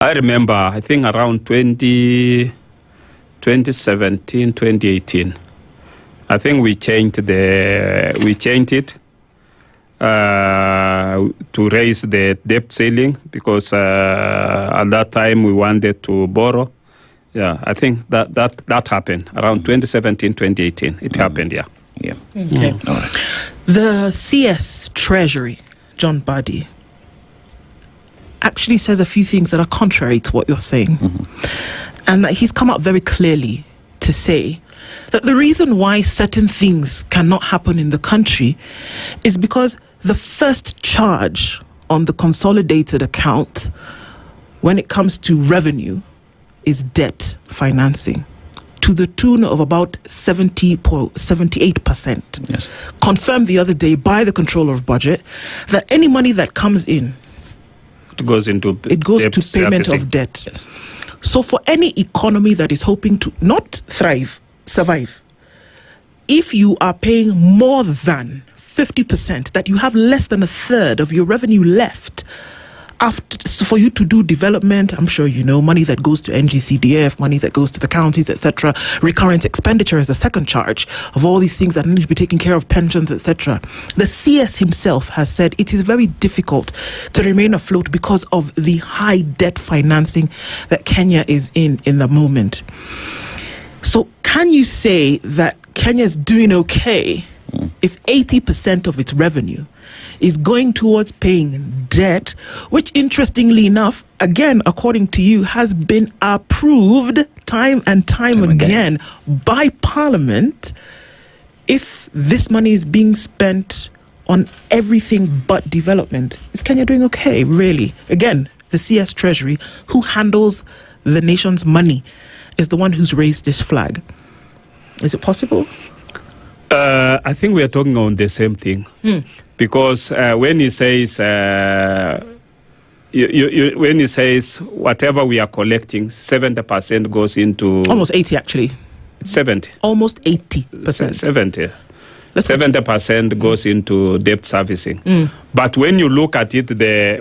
I remember, I think around 2017, 2018. I think we changed it to raise the debt ceiling because at that time we wanted to borrow. Yeah, I think that happened around 2017, 2018. It happened, yeah. Yeah. Okay. All right. The CS Treasury, John Buddy, actually says a few things that are contrary to what you're saying. And that he's come out very clearly to say that the reason why certain things cannot happen in the country is because the first charge on the consolidated account when it comes to revenue is debt financing to the tune of about 78%. Yes. Confirmed the other day by the Controller of Budget that any money that comes in, It goes to payment servicing. of debt. Yes. So for any economy that is hoping to not thrive, survive, if you are paying more than 50%, that you have less than a third of your revenue left so for you to do development, I'm sure you know, money that goes to NGCDF, money that goes to the counties, etc. Recurrent expenditure is the second charge of all these things that need to be taken care of, pensions, etc. The CS himself has said it is very difficult to remain afloat because of the high debt financing that Kenya is in the moment. So can you say that Kenya is doing okay if 80% of its revenue is going towards paying debt, which interestingly enough, again, according to you, has been approved time and time again by Parliament? If this money is being spent on everything but development, is Kenya doing okay, really? Again, the CS Treasury, who handles the nation's money, is the one who's raised this flag. Is it possible? I think we are talking on the same thing. Because when he says when he says whatever we are collecting, 70% goes into almost 80 actually. 70. Almost 80%. 70. 70% goes into debt servicing. But when you look at it,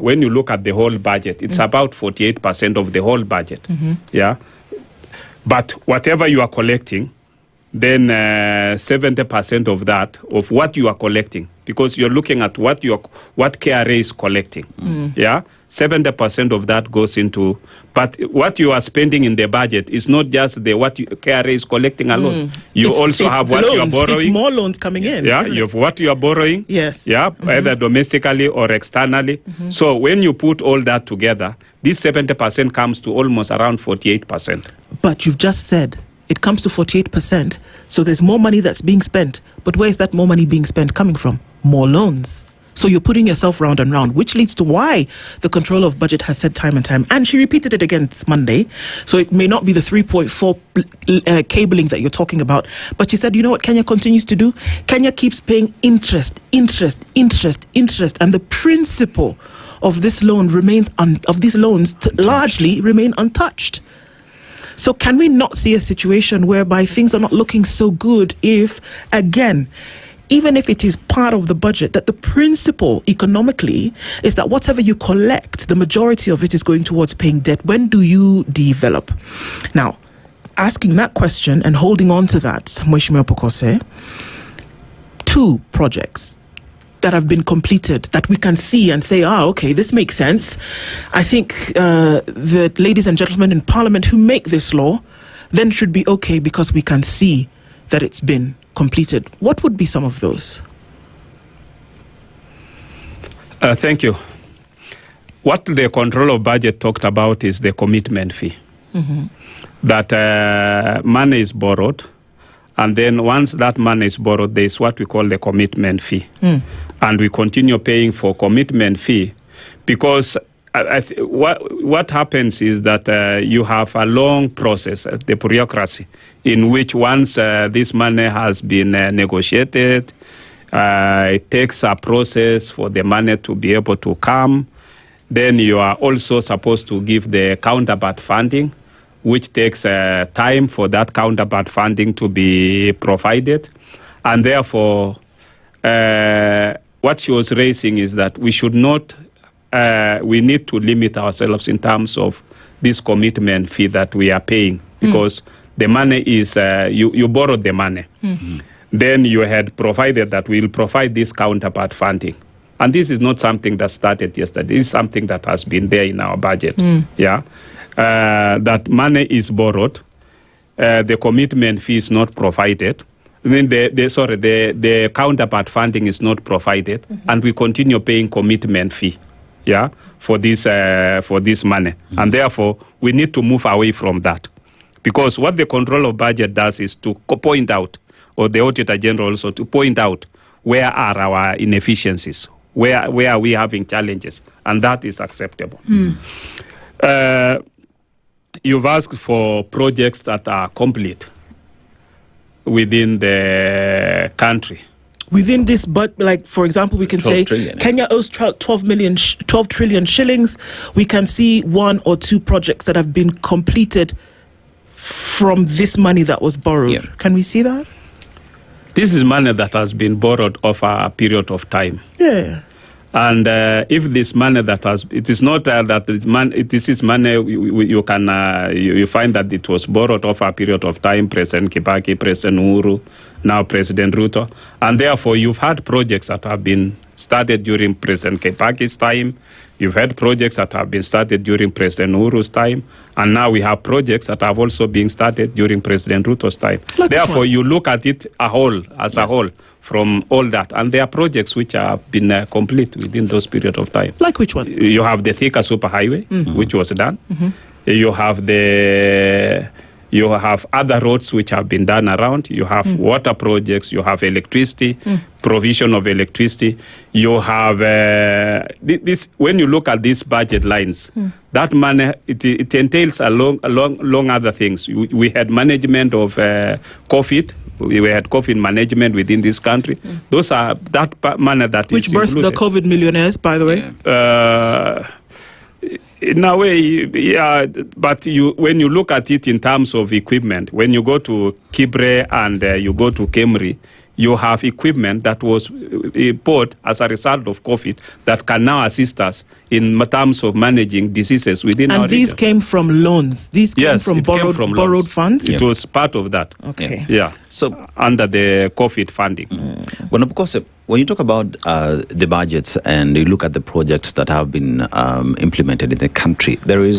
when you look at the whole budget, it's about 48% of the whole budget. Yeah. But whatever you are collecting, then 70% of that, of what you are collecting, because you're looking at what KRA is collecting. Yeah, 70% of that goes into, but what you are spending in the budget is not just what KRA is collecting alone. You also have what you are borrowing. It's more loans coming in. Yeah, you have what you are borrowing. Yes. Yeah, either domestically or externally. So when you put all that together, this 70% comes to almost around 48%. But you've just said it comes to 48%. So there's more money that's being spent. But where is that more money being spent coming from? More loans. So you're putting yourself round and round, which leads to why the Controller of Budget has said time and time, and she repeated it again this Monday, so it may not be the 3.4 cabling that you're talking about, but she said, you know what Kenya continues to do? Kenya keeps paying interest, and the principal of this loan remains largely remain untouched. So can we not see a situation whereby things are not looking so good if, again, even if it is part of the budget, that the principle economically is that whatever you collect, the majority of it is going towards paying debt? When do you develop? Now, asking that question and holding on to that, Mheshimiwa Pukose, 2 projects that have been completed that we can see and say, okay, this makes sense. I think the ladies and gentlemen in Parliament who make this law then should be okay because we can see that it's been completed. What would be some of those? Thank you. What the Controller of Budget talked about is the commitment fee. That money is borrowed, and then once that money is borrowed, there is what we call the commitment fee. And we continue paying for commitment fee because what happens is that you have a long process, the bureaucracy, in which once this money has been negotiated, it takes a process for the money to be able to come. Then you are also supposed to give the counterpart funding, which takes time for that counterpart funding to be provided. And therefore, what she was raising is that we should not, we need to limit ourselves in terms of this commitment fee that we are paying, because the money is, you borrowed the money. Then you had provided that we'll provide this counterpart funding. And this is not something that started yesterday. This is something that has been there in our budget. That money is borrowed. The commitment fee is not provided. Then the counterpart funding is not provided, and we continue paying commitment fee, for this money. And therefore, we need to move away from that, because what the control of budget does is to point out, or the Auditor General also to point out, where are our inefficiencies, where are we having challenges, and that is acceptable. You've asked for projects that are complete within the country. Within this, but like, for example, we can say trillion, Kenya owes 12 trillion shillings. We can see 1 or 2 projects that have been completed from this money that was borrowed. Yeah. Can we see that? This is money that has been borrowed over a period of time. Yeah. And if this money that has, it is not that this is money you can you find that it was borrowed over a period of time. President Kibaki, President Uhuru, now President Ruto, and therefore you've had projects that have been started during President Kibaki's time. You've had projects that have been started during President Uhuru's time, and now we have projects that have also been started during President Ruto's time. Like therefore, you look at it a whole from all that, and there are projects which have been complete within those period of time. Like which ones? You have the Thika Superhighway, which was done. You have other roads which have been done around. You have water projects. You have electricity, provision of electricity. You have this. When you look at these budget lines, that money it entails a long other things. We had management of COVID. We had COVID management within this country. Those are that money that which is birthed the COVID millionaires, by the way. In a way, yeah, but when you look at it in terms of equipment, when you go to Kibre and you go to Kemri, you have equipment that was bought as a result of COVID that can now assist us in terms of managing diseases within our region. And these came from loans? These came from borrowed funds? It was part of that. Okay. Yeah. So under the COVID funding. Well, of course, when you talk about the budgets and you look at the projects that have been implemented in the country, there is